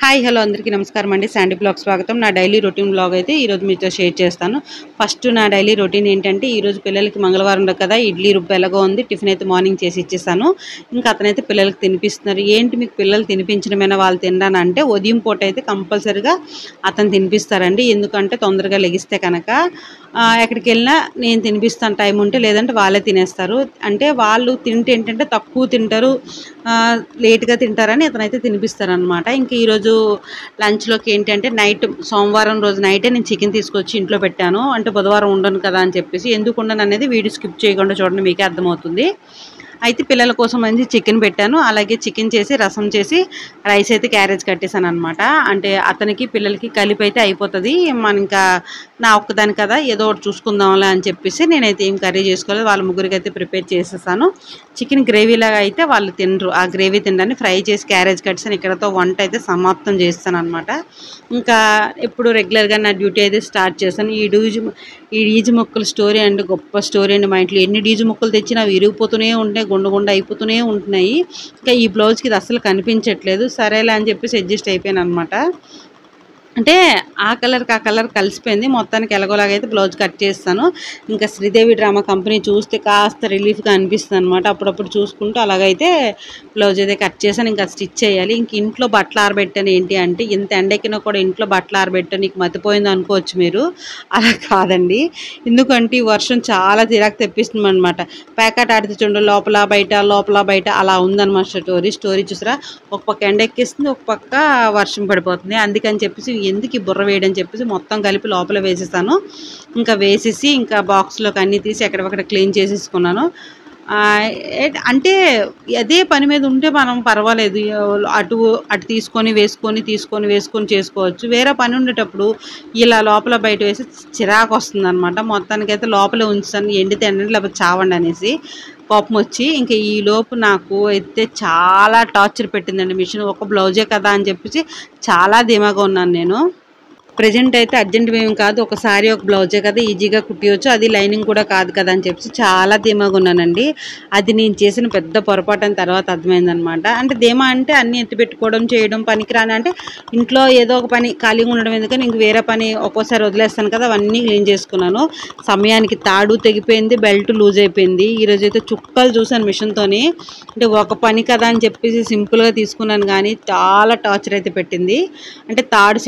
Hi hello అందరికీ నమస్కారం అండి. శాండీ బ్లాగ్ స్వాగతం. నా డైలీ రొటీన్ బ్లాగ్ అయితే ఈరోజు మీతో షేర్ చేస్తాను. ఫస్ట్ నా డైలీ రొటీన్ ఏంటంటే, ఈరోజు పిల్లలకి మంగళవారం కదా, ఇడ్లీ రుబ్బు ఎలాగో ఉంది, టిఫిన్ అయితే మార్నింగ్ చేసి ఇచ్చేసాను. ఇంకా అతనైతే పిల్లలకి తినిపిస్తున్నారు. ఏంటి మీకు పిల్లలు తినిపించడమేనా, వాళ్ళు తినడాని అంటే, ఉదయం పూట అయితే కంపల్సరిగా అతను తినిపిస్తారండి. ఎందుకంటే తొందరగా లెగిస్తే కనుక ఎక్కడికి వెళ్ళినా నేను తినిపిస్తాను టైం ఉంటే, లేదంటే వాళ్ళే తినేస్తారు. అంటే వాళ్ళు తింటే ఏంటంటే తక్కువ తింటారు, లేట్గా తింటారని అతనైతే తినిపిస్తారనమాట. ఇంక ఈరోజు లంచ్లోకి ఏంటంటే, సోమవారం రోజు నైటే నేను చికెన్ తీసుకొచ్చి ఇంట్లో పెట్టాను. అంటే బుధవారం ఉండను కదా అని చెప్పేసి. ఎందుకు ఉండను అనేది వీడియో స్కిప్ చేయకుండా చూడండి, మీకే అర్థమవుతుంది. అయితే పిల్లల కోసం మంచి చికెన్ పెట్టాను. అలాగే చికెన్ చేసి, రసం చేసి, రైస్ అయితే క్యారేజ్ కట్టేసాను అనమాట. అంటే అతనికి పిల్లలకి కలిపి అయితే అయిపోతుంది. మన ఇంకా నా ఒక్కదాని కదా, ఏదో ఒకటి చూసుకుందాంలే అని చెప్పేసి నేనైతే ఏం కర్రీ చేసుకోలేదు. వాళ్ళ ముగ్గురికి అయితే ప్రిపేర్ చేసేసాను. చికెన్ గ్రేవీలాగా అయితే వాళ్ళు తినరు. ఆ గ్రేవీ తినడాన్ని ఫ్రై చేసి క్యారేజ్ కట్టేసాను. ఇక్కడతో వంట అయితే సమాప్తం చేస్తాను అనమాట. ఇంకా ఎప్పుడు రెగ్యులర్గా నా డ్యూటీ అయితే స్టార్ట్ చేశాను. ఈ డీజు మొక్కల స్టోరీ అండి, గొప్ప స్టోరీ అండి. మా ఇంట్లో ఎన్ని డీజు మొక్కలు తెచ్చినా అవి విరిగిపోతూనే ఉంటాయి, గుండ అయిపోతూనే ఉంటున్నాయి. ఇంకా ఈ బ్లౌజ్కి ఇది అసలు కనిపించట్లేదు. సరేలే అని చెప్పేసి అడ్జస్ట్ అయిపోయాను అనమాట. అంటే ఆ కలర్కి ఆ కలర్ కలిసిపోయింది. మొత్తానికి ఎలాగోలాగైతే బ్లౌజ్ కట్ చేస్తాను. ఇంకా శ్రీదేవి డ్రామా కంపెనీ చూస్తే కాస్త రిలీఫ్గా అనిపిస్తుంది అనమాట. అప్పుడప్పుడు చూసుకుంటూ అలాగైతే బ్లౌజ్ అయితే కట్ చేశాను. ఇంకా స్టిచ్ చేయాలి. ఇంక ఇంట్లో బట్టలు ఆరబెట్టాను. ఏంటి అంటే, ఇంత ఎండెక్కినా కూడా ఇంట్లో బట్టలు ఆరబెట్టాను, నీకు మతిపోయింది అనుకోవచ్చు మీరు. అలా కాదండి. ఎందుకంటే ఈ వర్షం చాలా చిరాకు తెప్పిస్తుంది అనమాట. ప్యాకెట్ ఆడితే చూడండి, లోపల బయట అలా ఉందన్నమాట స్టోరీ చూసారా. ఒక పక్క ఎండెక్కిస్తుంది, ఒక పక్క వర్షం పడిపోతుంది. అందుకని చెప్పేసి ఎందుకు ఈ బుర్ర వేయడని చెప్పేసి మొత్తం కలిపి లోపల వేసేసాను. ఇంకా వేసేసి ఇంకా బాక్స్లోకి అన్నీ తీసి ఎక్కడొక్కడ క్లీన్ చేసేసుకున్నాను. అంటే అదే పని మీద ఉంటే మనం పర్వాలేదు, అటు తీసుకొని వేసుకొని చేసుకోవచ్చు. వేరే పని ఉండేటప్పుడు ఇలా లోపల బయట వేసి చిరాకు వస్తుంది అనమాట. మొత్తానికైతే లోపలే ఉంచుతాను, ఎండితే ఎండండి లేకపోతే చావండి అనేసి కోపం వచ్చి. ఇంకా ఈ లోపు నాకు అయితే చాలా టార్చర్ పెట్టిందండి మిషన్. ఒక బ్లౌజే కదా అని చెప్పేసి చాలా ధీమాగా ఉన్నాను నేను. ప్రజెంట్ అయితే అర్జెంట్ ఏం కాదు, ఒకసారి ఒక బ్లౌజే కదా, ఈజీగా కుట్టియచ్చు, అది లైనింగ్ కూడా కాదు కదా అని చెప్పేసి చాలా ధీమాగా ఉన్నానండి. అది నేను చేసిన పెద్ద పొరపాటు అని తర్వాత అర్థమైందనమాట. అంటే ధీమా అంటే అన్నీ ఎత్తిపెట్టుకోవడం చేయడం పనికిరాని, అంటే ఇంట్లో ఏదో ఒక పని ఖాళీగా ఉండడం ఎందుకని ఇంక వేరే పని ఒక్కోసారి వదిలేస్తాను కదా, అవన్నీ క్లీన్ చేసుకున్నాను. సమయానికి తాడు తెగిపోయింది, బెల్ట్ లూజ్ అయిపోయింది. ఈరోజు అయితే చుక్కలు చూసాను మిషన్తోని. అంటే ఒక పని కదా అని చెప్పేసి సింపుల్గా తీసుకున్నాను, కానీ చాలా టార్చర్ అయితే పెట్టింది. అంటే తాడు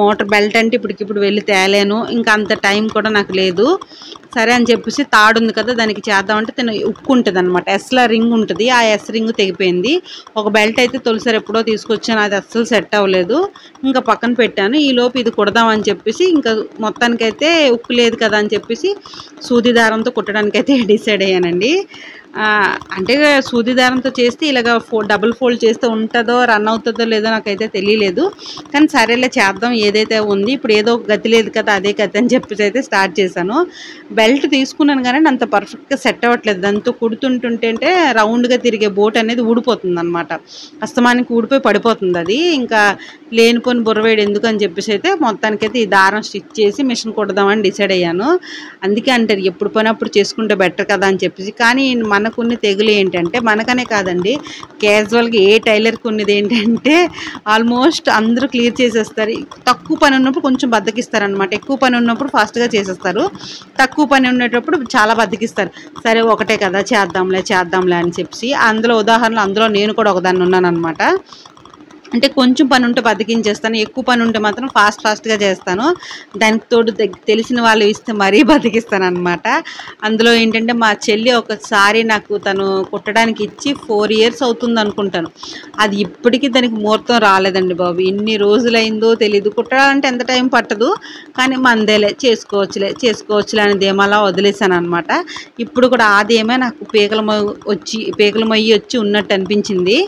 మోటార్ బెల్ట్ అంటే ఇప్పటికిప్పుడు వెళ్ళి తేలేను, ఇంకా అంత టైం కూడా నాకు లేదు. సరే అని చెప్పేసి తాడు ఉంది కదా, దానికి చేద్దామంటే తను ఉక్కు ఉంటుంది అనమాట, ఎస్లా రింగ్ ఉంటుంది, ఆ ఎస్ రింగ్ తెగిపోయింది. ఒక బెల్ట్ అయితే తొలిసారి ఎప్పుడో తీసుకొచ్చాను, అది అస్సలు సెట్ అవ్వలేదు. ఇంకా పక్కన పెట్టాను. ఈలోపు ఇది కుడదామని చెప్పేసి ఇంకా మొత్తానికైతే ఉక్కు లేదు కదా అని చెప్పేసి సూది దారంతో కుట్టడానికైతే డిసైడ్ అయ్యానండి. అంటే సూది దారంతో చేస్తే ఇలాగ డబుల్ ఫోల్డ్ చేస్తే ఉంటుందో రన్ అవుతుందో లేదో నాకైతే తెలియలేదు. కానీ సరేలే చేద్దాం, ఏదైతే ఉంది ఇప్పుడు, ఏదో గతి లేదు కదా అదే గతి అని చెప్పేసి అయితే స్టార్ట్ చేశాను. బెల్ట్ తీసుకున్నాను కానీ అంత పర్ఫెక్ట్గా సెట్ అవ్వట్లేదు. దాంతో కుడుతుంటుంటే రౌండ్గా తిరిగే బోట్ అనేది ఊడిపోతుంది అనమాట. అస్తమానికి ఊడిపోయి పడిపోతుంది అది. ఇంకా లేనిపోని బుర్రవేడి ఎందుకు అని చెప్పేసి అయితే మొత్తానికైతే ఈ దారం స్టిచ్ చేసి మిషన్ కుడదామని డిసైడ్ అయ్యాను. అందుకే అంటారు ఎప్పుడు పని అప్పుడు చేసుకుంటే బెటర్ కదా అని చెప్పేసి. కానీ మనకున్న తెగులు ఏంటంటే, మనకనే కాదండి, క్యాజువల్గా ఏ టైలర్కి ఉన్నది ఏంటంటే, ఆల్మోస్ట్ అందరూ క్లియర్ చేసేస్తారు. తక్కువ పని ఉన్నప్పుడు కొంచెం బద్దకిస్తారనమాట, ఎక్కువ పని ఉన్నప్పుడు ఫాస్ట్గా చేసేస్తారు. తక్కువ పని ఉండేటప్పుడు చాలా బద్దకిస్తారు. సరే ఒకటే కదా చేద్దాంలే అని చెప్పి. అందులో ఉదాహరణలు అందులో నేను కూడా ఒకదాన్ని ఉన్నాను అనమాట. అంటే కొంచెం పని ఉంటే బతికించేస్తాను, ఎక్కువ పని ఉంటే మాత్రం ఫాస్ట్గా చేస్తాను. దానికి తోడు తెలిసిన వాళ్ళు ఇస్తే మరీ బతికిస్తాను అనమాట. అందులో ఏంటంటే, మా చెల్లి ఒకసారి నాకు తను కుట్టడానికి ఇచ్చి 4 years అవుతుంది అనుకుంటాను. అది ఇప్పటికీ దానికి ముహూర్తం రాలేదండి బాబు. ఎన్ని రోజులైందో తెలీదు. కుట్టడాలంటే ఎంత టైం పట్టదు, కానీ మందేలే చేసుకోవచ్చులే అని ధీమాలా వదిలేసాను అనమాట. ఇప్పుడు కూడా ఆ ధీమా నాకు పీకల మొయ్యి వచ్చి ఉన్నట్టు అనిపించింది.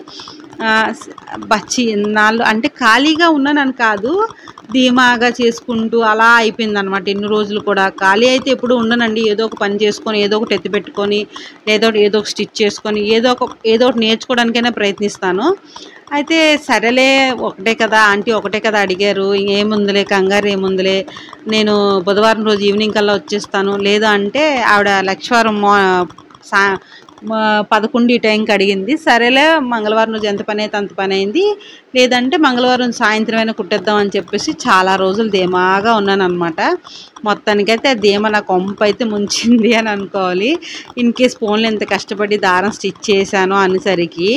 ఇన్నాళ్ళు అంటే ఖాళీగా ఉన్నానని కాదు, ధీమాగా చేసుకుంటూ అలా అయిపోయింది అనమాట. ఎన్ని రోజులు కూడా ఖాళీ అయితే ఎప్పుడు ఉండనండి. ఏదో ఒక పని చేసుకొని, ఏదో ఒకటి ఎత్తి పెట్టుకొని, ఏదో ఒక స్టిచ్ చేసుకొని, ఏదో ఒకటి నేర్చుకోవడానికైనా ప్రయత్నిస్తాను. అయితే సరేలే, ఒకటే కదా అడిగారు, ఏముందిలే కంగారు ఏముందిలే, నేను బుధవారం రోజు ఈవినింగ్ కల్లా వచ్చేస్తాను, లేదు అంటే ఆవిడ లక్షవారం 11 ఈ టైంకి అడిగింది. సరేలే మంగళవారం రోజు ఎంత పని అయితే అంత పని అయింది, లేదంటే మంగళవారం సాయంత్రం అయినా కుట్టేద్దాం అని చెప్పేసి చాలా రోజులు ధీమాగా ఉన్నానన్నమాట. మొత్తానికైతే ఆ ధీమా నా కొంప అయితే ముంచింది అని అనుకోవాలి. ఇన్ కేస్ ఫోన్లో ఎంత కష్టపడి దారం స్టిచ్ చేశానో అనేసరికి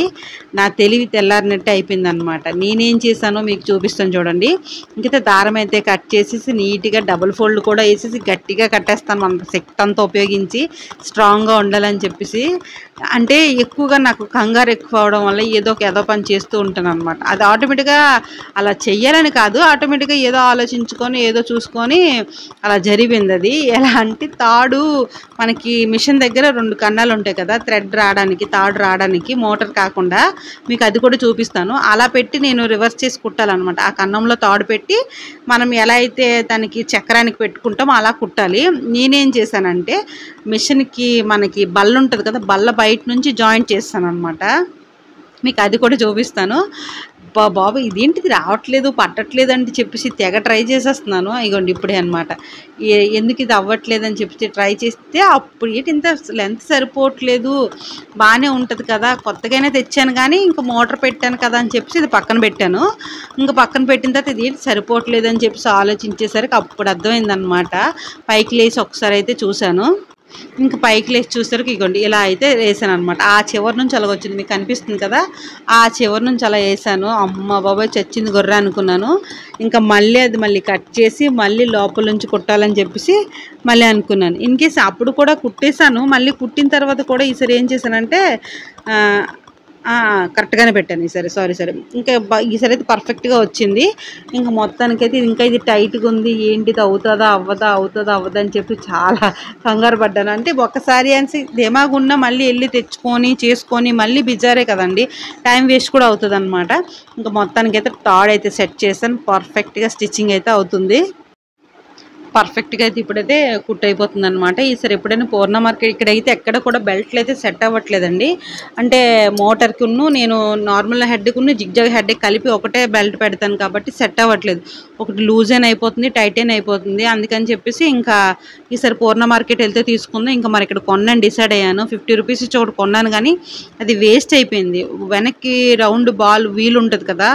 నా తెలివి తెల్లారినట్టే అయిపోయిందనమాట. నేనేం చేశానో మీకు చూపిస్తాను చూడండి. ఇంకైతే దారం అయితే కట్ చేసేసి నీట్గా డబుల్ ఫోల్డ్ కూడా వేసేసి గట్టిగా కట్టేస్తాను మన శక్తి అంతా ఉపయోగించి, స్ట్రాంగ్గా ఉండాలని చెప్పేసి. అంటే ఎక్కువగా నాకు కంగారు ఎక్కువ అవడం వల్ల ఏదో పని చేస్తూ ఉంటాను అనమాట. అది ఆటోమేటిక్గా అలా చెయ్యాలని కాదు, ఆటోమేటిక్గా ఏదో ఆలోచించుకొని ఏదో చూసుకొని అలా జరిగింది. అది ఎలా అంటే తాడు మనకి మిషన్ దగ్గర 2 కన్నాలు ఉంటాయి కదా, థ్రెడ్ రావడానికి తాడు రావడానికి, మోటార్ కాకుండా. మీకు అది కూడా చూపిస్తాను. అలా పెట్టి నేను రివర్స్ చేసి కుట్టాలన్నమాట. ఆ కన్నంలో తాడు పెట్టి మనం ఎలా అయితే దానికి చక్రానికి పెట్టుకుంటామో అలా కుట్టాలి. నేనేం చేశానంటే మిషన్కి మనకి బల్ల ఉంటుంది కదా, బల్ల బయట నుంచి జాయింట్ చేస్తాను అనమాట. మీకు అది కూడా చూపిస్తాను. బాబు ఇదేంటిది రావట్లేదు పట్టట్లేదు అంటే చెప్పేసి తెగ ట్రై చేసేస్తున్నాను. ఇగోండి ఇప్పుడే అనమాట. ఎందుకు ఇది అవ్వట్లేదని చెప్పి ట్రై చేస్తే అప్పుడు ఏంటి ఇంత లెంత్ సరిపోవట్లేదు, బాగానే ఉంటుంది కదా, కొత్తగానే తెచ్చాను కానీ ఇంకా మోటార్ పెట్టాను కదా అని చెప్పేసి ఇది పక్కన పెట్టాను. ఇంకా పక్కన పెట్టిన తర్వాత ఇది ఏంటి సరిపోవట్లేదు అని చెప్పేసి ఆలోచించేసరికి అప్పుడు అర్థమైందనమాట. పైకి లేచి ఒకసారి అయితే చూశాను. ఇంకా పైకి లేచి చూసరికి ఇగోండి ఇలా అయితే వేసాను అనమాట. ఆ చివరి నుంచి అలా వచ్చింది, మీకు కనిపిస్తుంది కదా, ఆ చివరి నుంచి అలా వేసాను. అమ్మ బాబాయ్ చచ్చింది గొర్రె అనుకున్నాను. ఇంకా మళ్ళీ కట్ చేసి మళ్ళీ లోపల నుంచి కుట్టాలని చెప్పేసి మళ్ళీ అనుకున్నాను. ఇన్ కేస్ అప్పుడు కూడా కుట్టేశాను. మళ్ళీ కుట్టిన తర్వాత కూడా ఈసారి ఏం చేశానంటే కరెక్ట్గానే పెట్టాను ఈసారి. సారీ ఇంకా ఈసారి అయితే పర్ఫెక్ట్గా వచ్చింది. ఇంకా మొత్తానికైతే ఇంకా ఇది టైట్గా ఉంది, ఏంటిది అవుతుందా అవ్వదా అని చెప్పి చాలా కంగారు పడ్డాను. అంటే ఒక్కసారి అని ధీమాగున్నా మళ్ళీ వెళ్ళి తెచ్చుకొని చేసుకొని మళ్ళీ బిజారే కదండి, టైం వేస్ట్ కూడా అవుతుంది అనమాట. ఇంకా మొత్తానికైతే తాడ్ అయితే సెట్ చేశాను. పర్ఫెక్ట్గా స్టిచ్చింగ్ అయితే అవుతుంది. పర్ఫెక్ట్గా అయితే ఇప్పుడైతే కుట్ అయిపోతుంది అనమాట. ఈసారి ఎప్పుడైనా పూర్ణ మార్కెట్ ఇక్కడైతే ఎక్కడ కూడా బెల్ట్లు అయితే సెట్ అవ్వట్లేదండి. అంటే మోటార్కును నేను నార్మల్ హెడ్కును జిగ్జాగ్ హెడ్ కలిపి ఒకటే బెల్ట్ పెడతాను కాబట్టి సెట్ అవ్వట్లేదు. ఒకటి లూజ్ అయిన అయిపోతుంది, టైట్ అయిన అయిపోతుంది. అందుకని చెప్పేసి ఇంకా ఈసారి పూర్ణ మార్కెట్ వెళ్తే తీసుకుందాం. ఇంకా మరి ఇక్కడ కొన్నాను డిసైడ్ అయ్యాను. 50 రూపీస్ ఇచ్చి ఒకటి కొన్నాను కానీ అది వేస్ట్ అయిపోయింది. వెనక్కి రౌండ్ బాల్ వీల్ ఉంటుంది కదా,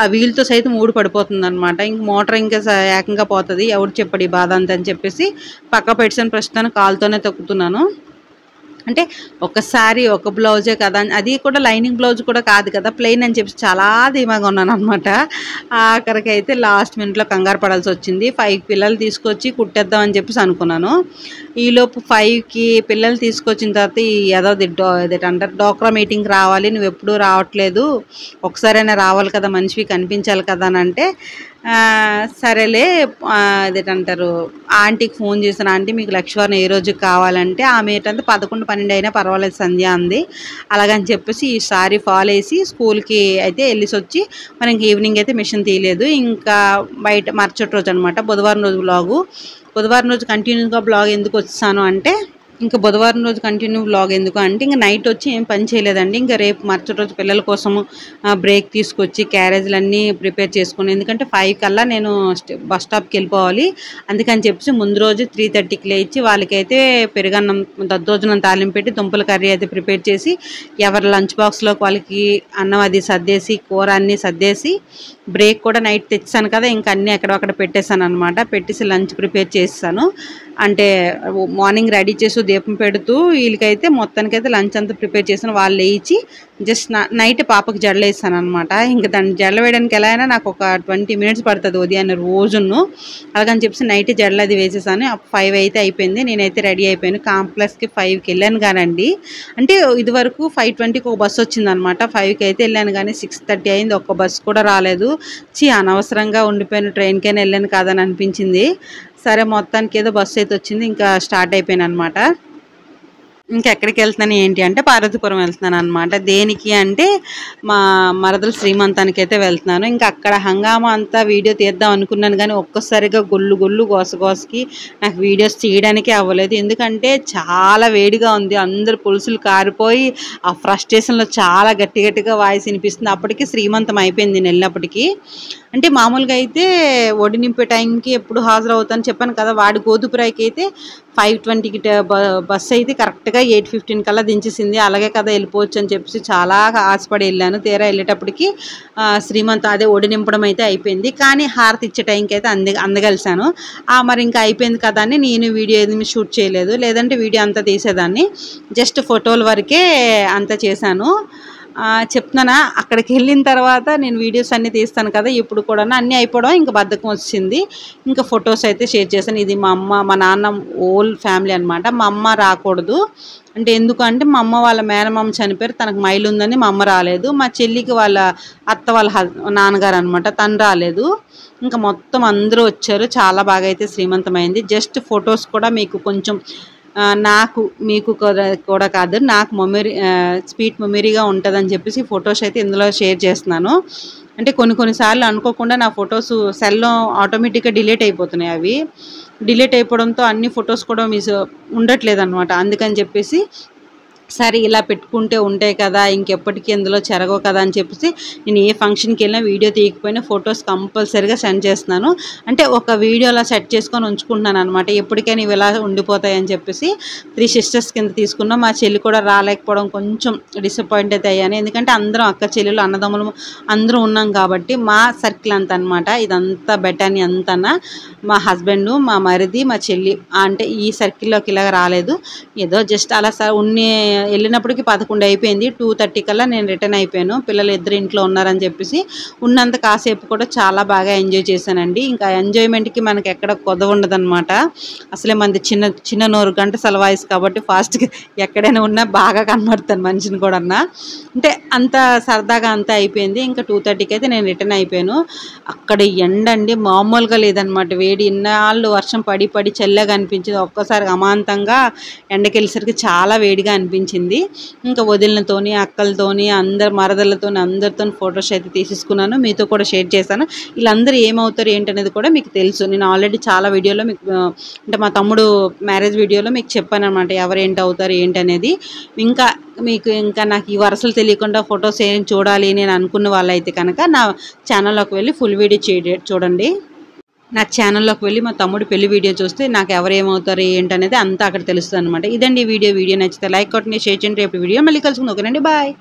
ఆ వీల్తో సైతం ఊడి పడిపోతుంది అనమాట. ఇంక మోటార్ ఇంకా ఏకంగా పోతుంది. ఎవరు చెప్పడు ఈ బాధ అంత అని చెప్పేసి పక్క పెట్టాను. ప్రస్తుతానికి కాలుతోనే తొక్కుతున్నాను. అంటే ఒకసారి ఒక బ్లౌజే కదా, అది కూడా లైనింగ్ బ్లౌజ్ కూడా కాదు కదా, ప్లెయిన్ అని చెప్పి చాలా ధీమాగా ఉన్నాను అనమాట. ఆఖరికి అయితే లాస్ట్ మినిట్లో కంగారు పడాల్సి వచ్చింది. 5 పిల్లలు తీసుకొచ్చి కుట్టేద్దాం అని చెప్పేసి అనుకున్నాను. ఈలోపు 5కి పిల్లలు తీసుకొచ్చిన తర్వాత ఏదంటారు డోక్రా మీటింగ్కి రావాలి, నువ్వు ఎప్పుడూ రావట్లేదు, ఒకసారైనా రావాలి కదా, మనిషివి కనిపించాలి కదా అని అంటే సరేలే అదేంటారు ఆంటీకి ఫోన్ చేశాను. ఆంటీ మీకు లక్ష్మీవారం ఏ రోజుకి కావాలంటే ఆమె ఏంటంటే 11-12 అయినా పర్వాలేదు సంధ్య అంది. అలాగని చెప్పేసి ఈ సారీ ఫాలో వేసి స్కూల్కి అయితే వెళ్ళేసి వచ్చి మరి ఇంక ఈవినింగ్ అయితే మిషన్ తీయలేదు. ఇంకా బయట మరుసటి రోజు అనమాట, బుధవారం రోజు బ్లాగు. బుధవారం రోజు కంటిన్యూగా బ్లాగ్ ఎందుకు వచ్చాను అంటే ఇంకా బుధవారం రోజు కంటిన్యూ బ్లాగ్ ఎందుకు అంటే ఇంకా నైట్ వచ్చి ఏం పని చేయలేదండి. ఇంకా రేపు మరుసటి రోజు పిల్లల కోసము బ్రేక్ తీసుకొచ్చి క్యారేజ్లన్నీ ప్రిపేర్ చేసుకుని, ఎందుకంటే 5 కల్లా నేను బస్ స్టాప్కి వెళ్ళిపోవాలి. అందుకని చెప్పేసి ముందు రోజు 3:30కి లేచి వాళ్ళకైతే పెరుగన్నం దద్దోజనం తాలింపు పెట్టి దుంపల కర్రీ అయితే ప్రిపేర్ చేసి ఎవరి లంచ్ బాక్స్లోకి వాళ్ళకి అన్నం అది సర్దేసి కూర అన్నీ సర్దేసి బ్రేక్ కూడా నైట్ తెచ్చాను కదా, ఇంకా అన్నీ ఎక్కడొక్కడ పెట్టేశాను అనమాట. పెట్టేసి లంచ్ ప్రిపేర్ చేస్తాను. అంటే మార్నింగ్ రెడీ చేసి దీపం పెడుతూ వీళ్ళకైతే మొత్తానికైతే లంచ్ అంతా ప్రిపేర్ చేసాను. వాళ్ళు లేచి జస్ట్ నైట్ పాపకు జడలు వేస్తాను అనమాట. ఇంకా దాన్ని జడలు వేయడానికి ఎలా అయినా నాకు ఒక 20 మినిట్స్ పడుతుంది ఉదయాన్నే రోజును. అలాగని చెప్పేసి నైట్ జడలు అది వేసేసాను. 5 అయితే అయిపోయింది. నేనైతే రెడీ అయిపోయాను. కాంప్లెక్స్కి 5కి వెళ్ళాను కానండి. అంటే ఇది వరకు 5:20కి ఒక బస్సు వచ్చిందనమాట. 5కి అయితే వెళ్ళాను కానీ 6:30 అయింది, ఒక్క బస్సు కూడా రాలేదు. అనవసరంగా ఉండిపోయాను, ట్రైన్కైనా వెళ్ళాను కాదని అనిపించింది. సరే మొత్తానికి ఏదో బస్సు అయితే వచ్చింది, ఇంకా స్టార్ట్ అయిపోయాను అనమాట. ఇంకెక్కడికి వెళ్తున్నాను ఏంటి అంటే పార్వతీపురం వెళ్తున్నాను అనమాట. దేనికి అంటే మా మరదల శ్రీమంతానికి అయితే వెళ్తున్నాను. ఇంకా అక్కడ హంగామా అంతా వీడియో తీద్దాం అనుకున్నాను కానీ ఒక్కసారిగా గొల్లు గోసకి నాకు వీడియోస్ తీయడానికే అవ్వలేదు. ఎందుకంటే చాలా వేడిగా ఉంది, అందరు పులుసులు కారిపోయి ఆ ఫ్రస్ట్రేషన్లో చాలా గట్టిగా వాయిస్ వినిపిస్తుంది. అప్పటికి శ్రీమంతం అయిపోయింది నేను వెళ్ళినప్పటికీ. అంటే మామూలుగా అయితే ఒడి నింపే టైంకి ఎప్పుడు హాజరవుతాను చెప్పాను కదా, వాడి గోధుపురాయికి అయితే 5:20కి బస్సు అయితే కరెక్ట్గా 8:15 కల్లా దించేసింది. అలాగే కదా వెళ్ళిపోవచ్చు అని చెప్పేసి చాలా ఆశపడి వెళ్ళాను. తీరా వెళ్ళేటప్పటికి శ్రీమంతం అదే ఒడి నింపడం అయితే అయిపోయింది. కానీ హారతి ఇచ్చే టైంకి అయితే అందగలిసాను. మరి ఇంకా అయిపోయింది కదా అని నేను వీడియో ఏది షూట్ చేయలేదు, లేదంటే వీడియో అంతా తీసేదాన్ని. జస్ట్ ఫోటోల వరకే అంతా చేశాను. చెప్తున్నానా, అక్కడికి వెళ్ళిన తర్వాత నేను వీడియోస్ అన్నీ తీస్తాను కదా, ఇప్పుడు కూడా అన్నీ అయిపోవడం ఇంకా బద్ధకం వచ్చింది. ఇంకా ఫొటోస్ అయితే షేర్ చేశాను. ఇది మా అమ్మ మా నాన్న ఓల్ ఫ్యామిలీ అనమాట. మా అమ్మ రాకూడదు అంటే ఎందుకంటే మా అమ్మ వాళ్ళ మేనమామ చనిపోయారు, తనకు మైలు ఉందని మా అమ్మ రాలేదు. మా చెల్లికి వాళ్ళ అత్త వాళ్ళ నాన్నగారు అనమాట, తను రాలేదు. ఇంకా మొత్తం అందరూ వచ్చారు. చాలా బాగా అయితే శ్రీమంతమైంది. జస్ట్ ఫొటోస్ కూడా మీకు కొంచెం నాకు మీకు కూడా కాదు, నాకు స్వీట్ మెమరీగా ఉంటుందని చెప్పేసి ఫొటోస్ అయితే ఇందులో షేర్ చేస్తున్నాను. అంటే కొన్నిసార్లు అనుకోకుండా నా ఫొటోస్ సెల్లో ఆటోమేటిక్గా డిలీట్ అయిపోతున్నాయి. అవి డిలీట్ అయిపోవడంతో అన్ని ఫొటోస్ కూడా ఉండట్లేదు అనమాట. అందుకని చెప్పేసి సరే ఇలా పెట్టుకుంటే ఉంటాయి కదా, ఇంకెప్పటికీ ఇందులో చెరగవు కదా అని చెప్పేసి నేను ఏ ఫంక్షన్కి వెళ్ళినా వీడియో తీయకపోయినా ఫొటోస్ కంపల్సరీగా సెండ్ చేస్తున్నాను. అంటే ఒక వీడియోలా సెట్ చేసుకొని ఉంచుకుంటున్నాను అనమాట. ఎప్పటికైనా ఇవి ఇలా ఉండిపోతాయని చెప్పేసి 3 సిస్టర్స్ కింద తీసుకున్నాం. మా చెల్లి కూడా రాలేకపోవడం కొంచెం డిసప్పాయింట్ అయితే అయ్యాను. ఎందుకంటే అందరం అక్క చెల్లెలు అన్నదమ్ములు అందరూ ఉన్నాం కాబట్టి మా సర్కిల్ అంత అనమాట. ఇదంతా బెటాని అంతా మా హస్బెండ్, మా మరిది, మా చెల్లి, అంటే ఈ సర్కిల్లోకి ఇలాగ రాలేదు. ఏదో జస్ట్ అలా వెళ్ళినప్పటికి 11 అయిపోయింది. 2:30 కల్లా నేను రిటర్న్ అయిపోయాను. పిల్లలు ఇద్దరు ఇంట్లో ఉన్నారని చెప్పేసి ఉన్నంత కాసేపు కూడా చాలా బాగా ఎంజాయ్ చేశానండి. ఇంకా ఎంజాయ్మెంట్కి మనకి ఎక్కడ కొదవ ఉండదన్నమాట. అసలే మంది చిన్న నోరు గంట సలవాయిస్ కాబట్టి ఫాస్ట్గా ఎక్కడైనా ఉన్నా బాగా కనబడతాను మనిషిని కూడా అంటే అంత సరదాగా అంతా అయిపోయింది. ఇంకా 2:30కి అయితే నేను రిటర్న్ అయిపోయాను. అక్కడ ఎండ అండి మామూలుగా లేదనమాట. వేడి ఇన్నాళ్ళు వర్షం పడి చల్లగా అనిపించింది. ఒక్కసారి అమాంతంగా ఎండకెళ్ళేసరికి చాలా వేడిగా అనిపించింది. ఇంకా వదిలినతోని అక్కలతోని అందరు మరదలతోని అందరితో ఫొటోస్ అయితే తీసేసుకున్నాను. మీతో కూడా షేర్ చేశాను. వీళ్ళందరూ ఏమవుతారు ఏంటనేది కూడా మీకు తెలుసు. నేను ఆల్రెడీ చాలా వీడియోలో మీకు అంటే మా తమ్ముడు మ్యారేజ్ వీడియోలో మీకు చెప్పాను అనమాట, ఎవరు ఏంటి అవుతారు ఏంటనేది. ఇంకా నాకు ఈ వరుసలు తెలియకుండా ఫొటోస్ ఏం చూడాలి నేను అనుకున్న వాళ్ళైతే కనుక నా ఛానల్లోకి వెళ్ళి ఫుల్ వీడియో చూడండి. నా ఛానల్లోకి వెళ్ళి మా తమ్ముడు పెళ్లి వీడియో చూస్తే నాకు ఎవరు ఏమవుతారు ఏంటనేది అంతా అక్కడ తెలుస్తుంది అనమాట. ఇదండి వీడియో నచ్చితే లైక్ కొట్టండి, షేర్ చేయండి. రేపు వీడియో మళ్ళీ కలుసుకుందాం. ఓకేనండి, బాయ్.